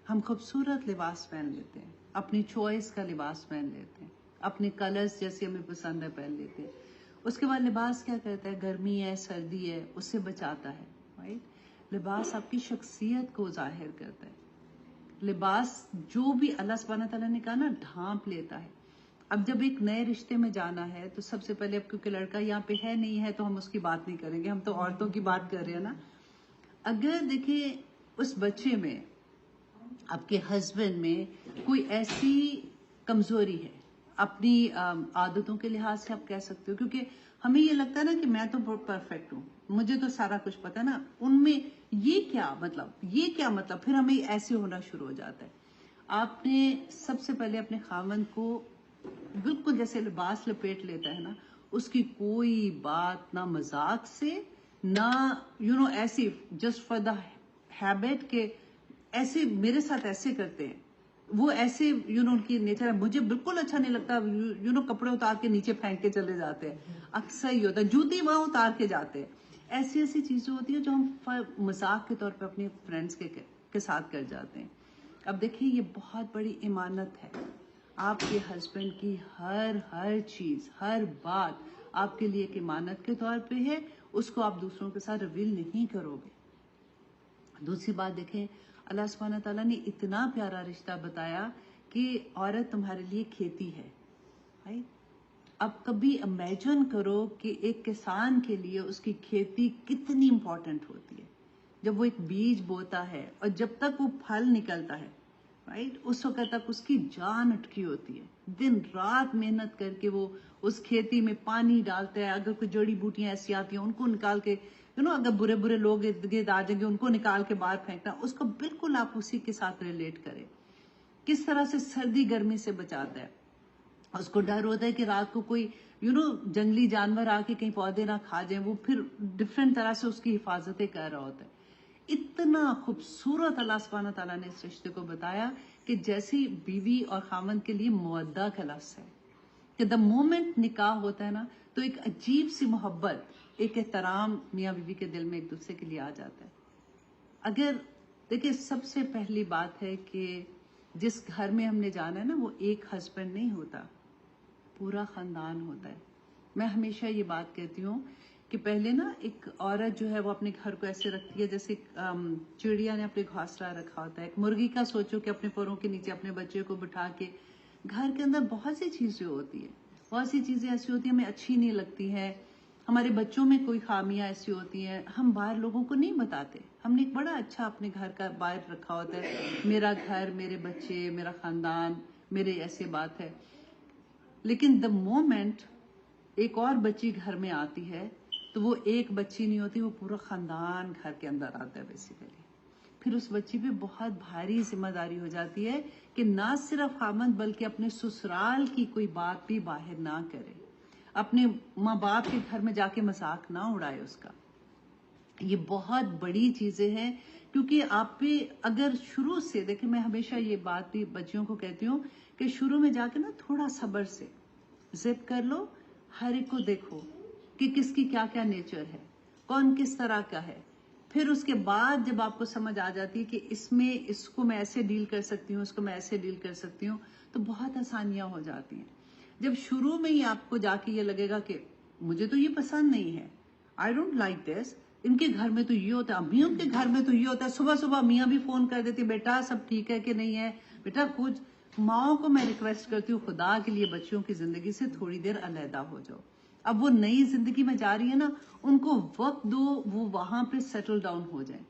ہم خوبصورت لباس پہن لیتے ہیں، اپنی چوائس کا لباس پہن لیتے ہیں، اپنے کلرز جیسے ہمیں پسند ہے پہن لیتے ہیں. اس کے بعد لباس کیا کرتا ہے؟ گرمی ہے، سردی ہے، اس سے بچاتا ہے. رائٹ؟ لباس آپ کی شخصیت کو ظاہر کرتا ہے. لباس جو بھی اللہ سبحانہ تعالیٰ نے کہا نا، ڈھانپ لیتا ہے. اب جب ایک نئے رشتے میں جانا ہے تو سب سے پہلے، اب کیونکہ لڑکا یہاں پہ ہے نہیں ہے تو ہم اس کی بات نہیں کریں گے، ہم تو عورتوں کی بات کر رہے ہیں نا. اگر دیکھیں اس بچے میں، آپ کے ہسبینڈ میں کوئی ایسی کمزوری ہے، اپنی عادتوں کے لحاظ سے آپ کہہ سکتے ہو، کیونکہ ہمیں یہ لگتا ہے نا کہ میں تو بہت پرفیکٹ ہوں، مجھے تو سارا کچھ پتا ہے نا، ان میں یہ کیا مطلب، پھر ہمیں ایسے ہونا شروع ہو جاتا ہے. آپ نے سب سے پہلے اپنے خاوند کو بالکل جیسے لباس لپیٹ لیتا ہے نا، اس کی کوئی بات نہ مذاق سے، نہ ایسی جسٹ فار دا ہیبٹ کہ ایسے میرے ساتھ ایسے کرتے ہیں، وہ ایسے ان کی نیچر ہے. مجھے بالکل اچھا نہیں لگتا کپڑے اتار کے نیچے پھینک کے چلے جاتے ہیں، اکثر ہی ہوتا ہے، جوتی وہاں اتار کے جاتے ہیں. ایسی چیزیں ہوتی ہیں جو ہم مذاق کے طور پہ اپنے فرینڈس کے ساتھ کر جاتے ہیں. اب دیکھیں یہ بہت بڑی امانت ہے. آپ کے ہسبینڈ کی ہر چیز، ہر بات آپ کے لیے ایک امانت کے طور پہ ہے، اس کو آپ دوسروں کے ساتھ ریویل نہیں کرو گے. دوسری بات دیکھیں، اللہ سبحانہ تعالیٰ نے اتنا پیارا رشتہ بتایا کہ عورت تمہارے لیے کھیتی ہے. اب کبھی امیجن کرو کہ ایک کسان کے لیے اس کی کھیتی کتنی امپورٹنٹ ہوتی ہے. جب وہ ایک بیج بوتا ہے اور جب تک وہ پھل نکلتا ہے، رائٹ، اس وقت تک اس کی جان اٹکی ہوتی ہے. دن رات محنت کر کے وہ اس کھیتی میں پانی ڈالتا ہے. اگر کوئی جڑی بوٹیاں ایسی آتی ہیں ان کو نکال کے، اگر برے لوگ ارد گرد آ جائیں گے ان کو نکال کے باہر پھینکنا. اس کو بالکل آپ اسی کے ساتھ ریلیٹ کریں. کس طرح سے سردی گرمی سے بچاتا ہے. اس کو ڈر ہوتا ہے کہ رات کو کوئی جنگلی جانور آ کے کہیں پودے نہ کھا جائیں، وہ پھر ڈفرینٹ طرح سے اس کی حفاظتیں کر رہا ہوتا ہے. اتنا خوبصورت اللہ سبحانہ تعالیٰ نے اس رشتے کو بتایا کہ جیسی بیوی اور خاوند کے لیے مودہ کا لفظ ہے کہ دا مومنٹ نکاح ہوتا ہے نا، تو ایک عجیب سی محبت، ایک احترام میاں بیوی کے دل میں ایک دوسرے کے لیے آ جاتا ہے. اگر دیکھیں، سب سے پہلی بات ہے کہ جس گھر میں ہم نے جانا ہے نا، وہ ایک ہسبینڈ نہیں ہوتا، پورا خاندان ہوتا ہے. میں ہمیشہ یہ بات کہتی ہوں کہ پہلے نا ایک عورت جو ہے وہ اپنے گھر کو ایسے رکھتی ہے جیسے چڑیا نے اپنے گھونسلہ رکھا ہوتا ہے. ایک مرغی کا سوچو کہ اپنے پروں کے نیچے اپنے بچے کو بٹھا کے، گھر کے اندر بہت سی چیزیں ہوتی ہیں، بہت سی چیزیں ایسی ہوتی ہیں ہمیں اچھی نہیں لگتی ہیں، ہمارے بچوں میں کوئی خامیاں ایسی ہوتی ہیں، ہم باہر لوگوں کو نہیں بتاتے. ہم نے ایک بڑا اچھا اپنے گھر کا باہر رکھا ہوتا ہے، میرا گھر، میرے بچے، میرا خاندان، میرے ایسے بات ہے. لیکن دا مومنٹ ایک اور بچی گھر میں آتی ہے تو وہ ایک بچی نہیں ہوتی، وہ پورا خاندان گھر کے اندر آتا ہے بیسیکلی. پھر اس بچی پہ بہت بھاری ذمہ داری ہو جاتی ہے کہ نہ صرف خاوند بلکہ اپنے سسرال کی کوئی بات بھی باہر نہ کرے، اپنے ماں باپ کے گھر میں جا کے مذاق نہ اڑائے اس کا. یہ بہت بڑی چیزیں ہیں، کیونکہ آپ پہ اگر شروع سے دیکھیں، میں ہمیشہ یہ بات بھی بچیوں کو کہتی ہوں کہ شروع میں جا کے نا تھوڑا صبر سے ضد کر لو، ہر ایک کو دیکھو کہ کس کی کیا کیا نیچر ہے، کون کس طرح کا ہے. پھر اس کے بعد جب آپ کو سمجھ آ جاتی ہے کہ اس کو میں ایسے ڈیل کر سکتی ہوں، اس کو میں ایسے ڈیل کر سکتی ہوں، تو بہت آسانیاں ہو جاتی ہیں. جب شروع میں ہی آپ کو جا کے یہ لگے گا کہ مجھے تو یہ پسند نہیں ہے، آئی ڈونٹ لائک دس، ان کے گھر میں تو یہ ہوتا ہے، امیوں کے گھر میں تو یہ ہوتا ہے، صبح صبح میاں بھی فون کر دیتی، بیٹا سب ٹھیک ہے کہ نہیں ہے، بیٹا کچھ. ماؤں کو میں ریکویسٹ کرتی ہوں، خدا کے لیے بچوں کی زندگی سے تھوڑی دیر علیحدہ ہو جاؤ. اب وہ نئی زندگی میں جا رہی ہے نا، ان کو وقت دو، وہ وہاں پہ سیٹل ڈاؤن ہو جائیں.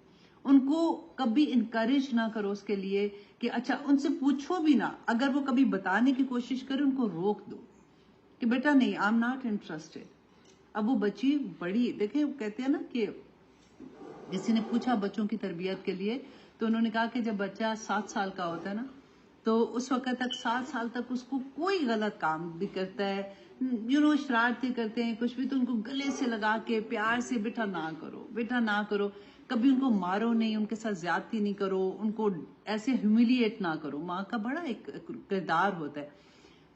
ان کو کبھی انکریج نہ کرو اس کے لیے کہ اچھا، ان سے پوچھو بھی نہ. اگر وہ کبھی بتانے کی کوشش کرے، ان کو روک دو کہ بیٹا نہیں، آئی ایم ناٹ انٹرسٹڈ. اب وہ بچی بڑی، دیکھیں کہتے ہیں نا کہ کسی نے پوچھا بچوں کی تربیت کے لیے، تو انہوں نے کہا کہ جب بچہ 7 سال کا ہوتا ہے نا، تو اس وقت تک 7 سال تک اس کو کوئی غلط کام بھی کرتا ہے، شرارتیں کرتے ہیں کچھ بھی، تو ان کو گلے سے لگا کے پیار سے، بیٹا نہ کرو، بیٹا نہ کرو. کبھی ان کو مارو نہیں، ان کے ساتھ زیادتی نہیں کرو، ان کو ایسے ہیوملیٹ نہ کرو. ماں کا بڑا ایک کردار ہوتا ہے.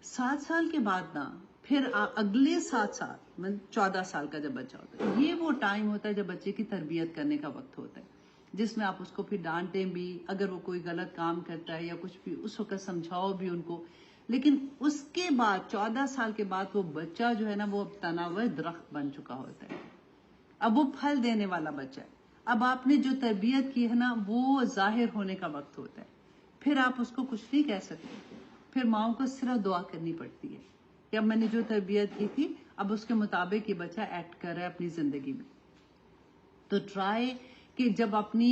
7 سال کے بعد نا، پھر اگلے 7 سال 14 سال کا جب بچہ ہوتا ہے، یہ وہ ٹائم ہوتا ہے جب بچے کی تربیت کرنے کا وقت ہوتا ہے. جس میں آپ اس کو پھر ڈانٹیں بھی، اگر وہ کوئی غلط کام کرتا ہے یا کچھ بھی اس وقت سمجھاؤ بھی ان کو. لیکن اس کے بعد 14 سال کے بعد وہ بچہ جو ہے نا وہ تناور درخت بن چکا ہوتا ہے. اب وہ پھل دینے والا بچہ ہے. اب آپ نے جو تربیت کی ہے نا وہ ظاہر ہونے کا وقت ہوتا ہے. پھر آپ اس کو کچھ نہیں کہہ سکتے. پھر ماؤں کو صرف دعا کرنی پڑتی ہے کہ اب میں نے جو تربیت کی تھی اب اس کے مطابق یہ بچہ ایکٹ کر رہا ہے اپنی زندگی میں. تو ٹرائی کہ جب اپنی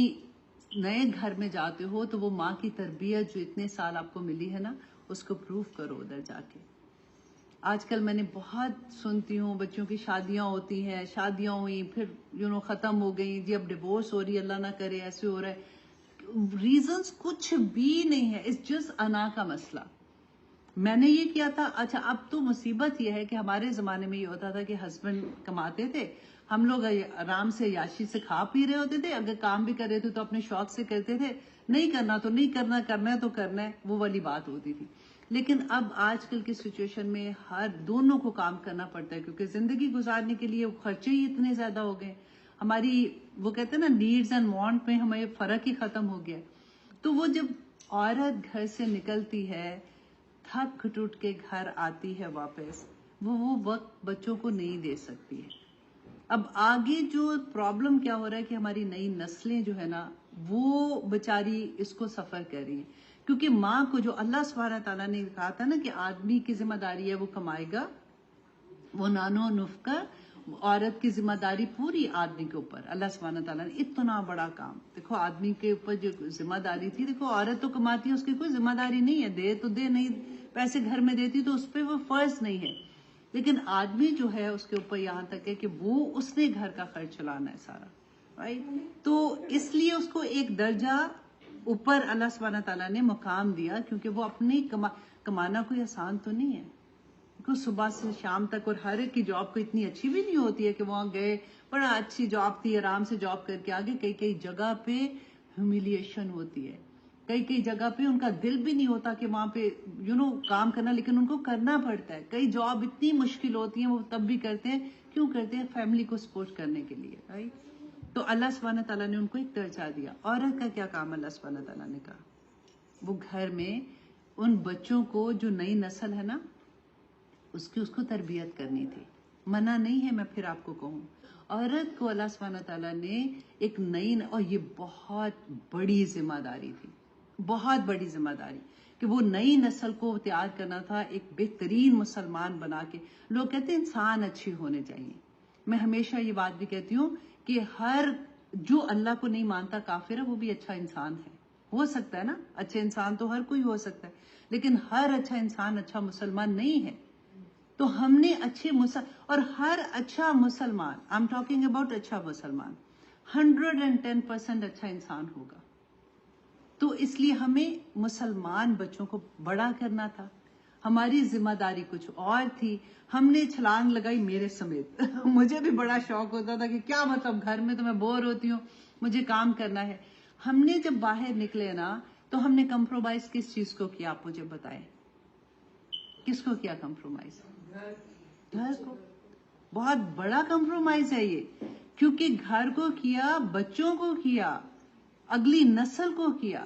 نئے گھر میں جاتے ہو تو وہ ماں کی تربیت جو اتنے سال آپ کو ملی ہے نا اس کو پروف کرو ادھر جا کے. آج کل میں نے بہت سنتی ہوں بچوں کی شادیاں ہوتی ہیں، شادیاں ہوئی پھر ختم ہو گئی جی، اب ڈیورس ہو رہی ہے، اللہ نہ کرے ایسے ہو رہا ہے. ریزنز کچھ بھی نہیں ہے، اٹس جسٹ انا کا مسئلہ. میں نے یہ کیا تھا. اچھا اب تو مصیبت یہ ہے کہ ہمارے زمانے میں یہ ہوتا تھا کہ ہسبینڈ کماتے تھے، ہم لوگ آرام سے یاشی سے کھا پی رہے ہوتے تھے. اگر کام بھی کر رہے تھے تو اپنے شوق سے کرتے تھے، نہیں کرنا تو نہیں کرنا، کرنا ہے تو کرنا ہے، وہ والی بات ہوتی تھی. لیکن اب آج کل کی سچویشن میں ہر دونوں کو کام کرنا پڑتا ہے کیونکہ زندگی گزارنے کے لیے خرچے ہی اتنے زیادہ ہو گئے. ہماری وہ کہتے ہیں نا نیڈز اینڈ وانٹ میں ہمیں فرق ہی ختم ہو گیا. تو وہ جب عورت گھر سے نکلتی ہے تھک ٹوٹ کے گھر آتی ہے واپس، وہ وقت بچوں کو نہیں دے سکتی ہے. اب آگے جو پرابلم کیا ہو رہا ہے کہ ہماری نئی نسلیں جو ہے نا وہ بیچاری اس کو سفر کر رہی ہیں کیونکہ ماں کو جو اللہ سبحانہ تعالیٰ نے کہا تھا نا کہ آدمی کی ذمہ داری ہے وہ کمائے گا، وہ نانو نفقہ، عورت کی ذمہ داری پوری آدمی کے اوپر. اللہ سبحانہ تعالیٰ نے اتنا بڑا کام، دیکھو آدمی کے اوپر جو ذمہ داری تھی، دیکھو عورت تو کماتی ہے اس کی کوئی ذمہ داری نہیں ہے، دے تو دے، نہیں پیسے گھر میں دیتی تو اس پہ وہ فرض نہیں ہے. لیکن آدمی جو ہے اس کے اوپر یہاں تک ہے کہ وہ اس نے گھر کا خرچ چلانا ہے سارا، رائٹ. تو اس لیے اس کو ایک درجہ اوپر اللہ سبحانہ تعالیٰ نے مقام دیا کیونکہ وہ اپنی کمانا کوئی آسان تو نہیں ہے. صبح سے شام تک، اور ہر ایک کی جاب کو اتنی اچھی بھی نہیں ہوتی ہے کہ وہاں گئے بڑا اچھی جاب تھی آرام سے جاب کر کے آگے. کئی جگہ پہ ہیومیلیشن ہوتی ہے، کئی جگہ پہ ان کا دل بھی نہیں ہوتا کہ وہاں پہ کام کرنا، لیکن ان کو کرنا پڑتا ہے. کئی جاب اتنی مشکل ہوتی ہیں وہ تب بھی کرتے ہیں. کیوں کرتے ہیں؟ فیملی کو سپورٹ کرنے کے لیے، رائٹ. تو اللہ سبحانہ تعالیٰ نے ان کو ایک درجہ دیا. عورت کا کیا کام اللہ سبحانہ تعالیٰ نے کہا؟ وہ گھر میں ان بچوں کو جو نئی نسل ہے نا اس کو تربیت کرنی تھی. منع نہیں ہے، میں پھر آپ کو کہوں عورت کو اللہ سبحانہ تعالیٰ نے ایک نئی اور یہ بہت بڑی ذمہ داری تھی، بہت بڑی ذمہ داری کہ وہ نئی نسل کو تیار کرنا تھا ایک بہترین مسلمان بنا کے. لوگ کہتے ہیں انسان اچھے ہونے چاہیے. میں ہمیشہ یہ بات بھی کہتی ہوں کہ ہر جو اللہ کو نہیں مانتا کافر ہے وہ بھی اچھا انسان ہے. ہو سکتا ہے نا، اچھے انسان تو ہر کوئی ہو سکتا ہے، لیکن ہر اچھا انسان اچھا مسلمان نہیں ہے. تو ہم نے اچھے اور ہر اچھا مسلمان، I'm talking about اچھا مسلمان 110% اچھا انسان ہوگا. تو اس لیے ہمیں مسلمان بچوں کو بڑا کرنا تھا. ہماری ذمہ داری کچھ اور تھی. ہم نے چھلانگ لگائی میرے سمیت. مجھے بھی بڑا شوق ہوتا تھا کہ کیا مطلب گھر میں تو میں بور ہوتی ہوں، مجھے کام کرنا ہے. ہم نے جب باہر نکلے نا تو ہم نے کمپرومائز کس چیز کو کیا؟ آپ مجھے بتائیں کس کو کیا کمپرومائز؟ گھر کو. بہت بڑا کمپرومائز ہے یہ، کیونکہ گھر کو کیا، بچوں کو کیا، اگلی نسل کو کیا.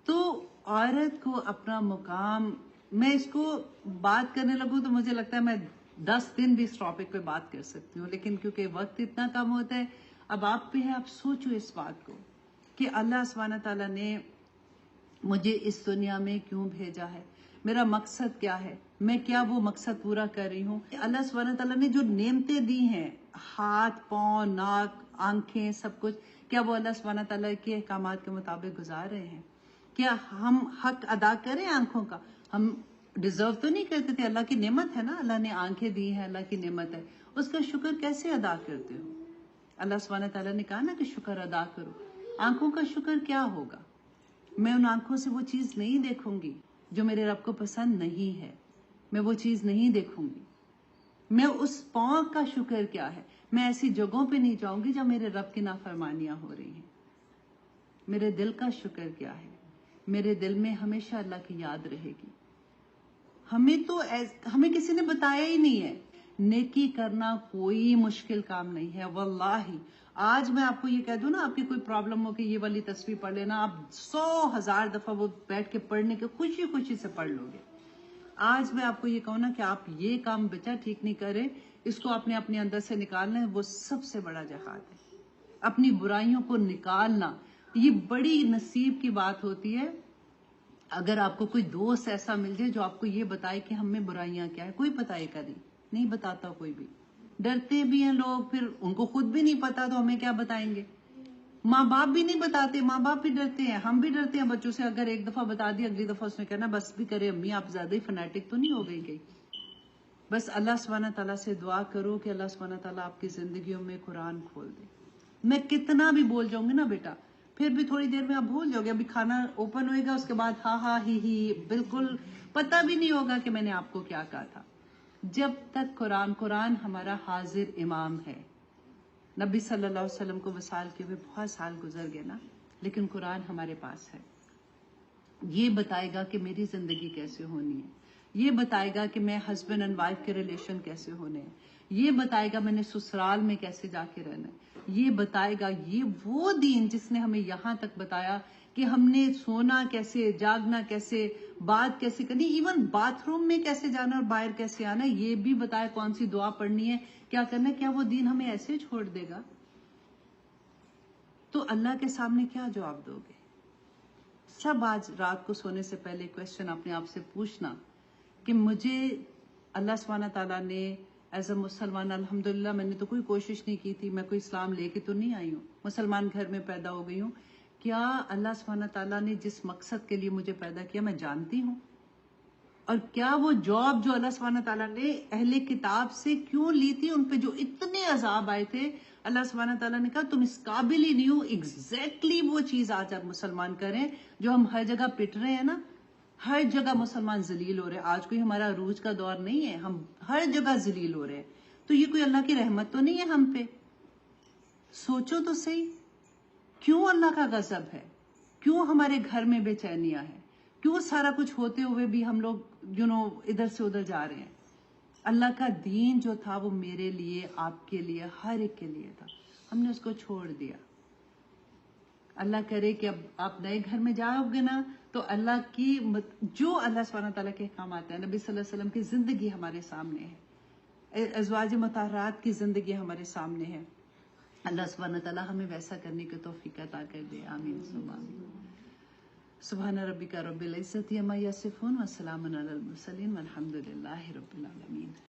تو عورت کو اپنا مقام، میں اس کو بات کرنے لگوں تو مجھے لگتا ہے میں 10 دن بھی اس ٹاپک پہ بات کر سکتی ہوں، لیکن کیونکہ وقت اتنا کم ہوتا ہے. اب آپ پہ ہے، آپ سوچو اس بات کو کہ اللہ سبحانہ تعالیٰ نے مجھے اس دنیا میں کیوں بھیجا ہے، میرا مقصد کیا ہے، میں کیا وہ مقصد پورا کر رہی ہوں. اللہ سبحانہ تعالیٰ نے جو نعمتیں دی ہیں، ہاتھ، پاؤں، ناک، آنکھیں، سب کچھ، کیا وہ اللہ سبحانہ تعالیٰ کے احکامات کے مطابق گزار رہے ہیں؟ کیا ہم حق ادا کریں آنکھوں کا؟ ہم ڈیزرو تو نہیں کرتے تھے، اللہ کی نعمت ہے نا، اللہ نے آنکھیں دی ہیں، اللہ کی نعمت ہے. اس کا شکر کیسے ادا کرتے ہو؟ اللہ سبحانہ تعالیٰ نے کہا نا کہ شکر ادا کرو. آنکھوں کا شکر کیا ہوگا؟ میں ان آنکھوں سے وہ چیز نہیں دیکھوں گی جو میرے رب کو پسند نہیں ہے، میں وہ چیز نہیں دیکھوں گی. میں اس پاؤں کا شکر کیا ہے؟ میں ایسی جگہوں پہ نہیں جاؤں گی جب میرے رب کی نافرمانیاں ہو رہی ہیں. میرے دل کا شکر کیا ہے؟ میرے دل میں ہمیشہ اللہ کی یاد رہے گی. ہمیں کسی نے بتایا ہی نہیں ہے. نیکی کرنا کوئی مشکل کام نہیں ہے واللہ. آج میں آپ کو یہ کہہ دوں نا، آپ کی کوئی پرابلم ہو کہ یہ والی تصویر پڑھ لینا، آپ 100,000 دفعہ وہ بیٹھ کے پڑھنے کے خوشی خوشی سے پڑھ لو گے۔ آج میں آپ کو یہ کہوں نا کہ آپ یہ کام بچہ ٹھیک نہیں کرے، اس کو آپ نے اپنے اندر سے نکالنا ہے، وہ سب سے بڑا جہاد ہے۔ اپنی برائیوں کو نکالنا یہ بڑی نصیب کی بات ہوتی ہے۔ اگر آپ کو کوئی دوست ایسا مل جائے جو آپ کو یہ بتائے کہ ہم میں برائیاں کیا ہے، کوئی بتائے گا نہیں بتاتا کوئی بھی، ڈرتے بھی ہیں لوگ، پھر ان کو خود بھی نہیں پتا تو ہمیں کیا بتائیں گے۔ ماں باپ بھی نہیں بتاتے، ماں باپ بھی ڈرتے ہیں، ہم بھی ڈرتے ہیں بچوں سے، اگر ایک دفعہ بتا دی اگلی دفعہ اس نے کہنا بس بھی کرے امی آپ زیادہ ہی فنیٹک تو نہیں ہو گئی۔ بس اللہ سبحانہ تعالیٰ سے دعا کرو کہ اللہ سبحانہ تعالیٰ آپ کی زندگیوں میں قرآن کھول دے۔ میں کتنا بھی بول جاؤں گی نا بیٹا، پھر بھی تھوڑی دیر میں آپ بھول جاؤ گے، ابھی کھانا اوپن ہوئے گا، اس کے بعد ہاں ہی بالکل پتہ بھی نہیں ہوگا کہ میں نے آپ کو کیا کہا تھا۔ جب تک قرآن ہمارا حاضر امام ہے۔ نبی صلی اللہ علیہ وسلم کو وصال کے ہوئے بہت سال گزر گئے نا، لیکن قرآن ہمارے پاس ہے، یہ بتائے گا کہ میری زندگی کیسے ہونی ہے، یہ بتائے گا کہ میں ہسبینڈ اینڈ وائف کے ریلیشن کیسے ہونے ہیں، یہ بتائے گا میں نے سسرال میں کیسے جا کے رہنا ہے، یہ بتائے گا۔ یہ وہ دین جس نے ہمیں یہاں تک بتایا کہ ہم نے سونا کیسے، جاگنا کیسے، بات کیسے کرنی، ایون باتھ روم میں کیسے جانا اور باہر کیسے آنا، یہ بھی بتایا، کون سی دعا پڑھنی ہے، کیا کرنا ہے۔ کیا وہ دین ہمیں ایسے چھوڑ دے گا؟ تو اللہ کے سامنے کیا جواب دو گے؟ سب آج رات کو سونے سے پہلے کوشچن اپنے آپ سے پوچھنا کہ مجھے اللہ سبحانہ تعالیٰ نے ایز اے مسلمان، الحمدللہ میں نے تو کوئی کوشش نہیں کی تھی، میں کوئی اسلام لے کے تو نہیں آئی ہوں، مسلمان گھر میں پیدا ہو گئی ہوں، کیا اللہ سبحانہ تعالیٰ نے جس مقصد کے لیے مجھے پیدا کیا میں جانتی ہوں؟ اور کیا وہ جاب جو اللہ سبحانہ تعالیٰ نے اہل کتاب سے کیوں لی تھی، ان پہ جو اتنے عذاب آئے تھے، اللہ سبحانہ تعالیٰ نے کہا تم اس قابل ہی نہیں ہو، ایگزیکٹلی وہ چیز آج آپ مسلمان کریں جو ہم ہر جگہ پٹ رہے ہیں نا، ہر جگہ مسلمان ذلیل ہو رہے ہیں۔ آج کوئی ہمارا عروج کا دور نہیں ہے، ہم ہر جگہ ذلیل ہو رہے ہیں، تو یہ کوئی اللہ کی رحمت تو نہیں ہے ہم پہ؟ سوچو تو صحیح، کیوں اللہ کا غضب ہے؟ کیوں ہمارے گھر میں بے چینیاں ہیں؟ کیوں سارا کچھ ہوتے ہوئے بھی ہم لوگ ادھر سے ادھر جا رہے ہیں؟ اللہ کا دین جو تھا وہ میرے لیے، آپ کے لیے، ہر ایک کے لیے تھا، ہم نے اس کو چھوڑ دیا۔ اللہ کرے کہ اب آپ نئے گھر میں جاؤ گے نا تو اللہ کی جو اللہ سبحانہ تعالیٰ کے احکامات ہیں، نبی صلی اللہ علیہ وسلم کی زندگی ہمارے سامنے ہے، ازواج مطہرات کی زندگی ہمارے سامنے ہے، اللہ سبحانہ تعالیٰ ہمیں ویسا کرنے کی توفیق عطا کر دے، آمین ثم آمین۔ سبحان ربک رب العزت عما یصفون وسلام علی المرسلین والحمد للہ رب العالمین۔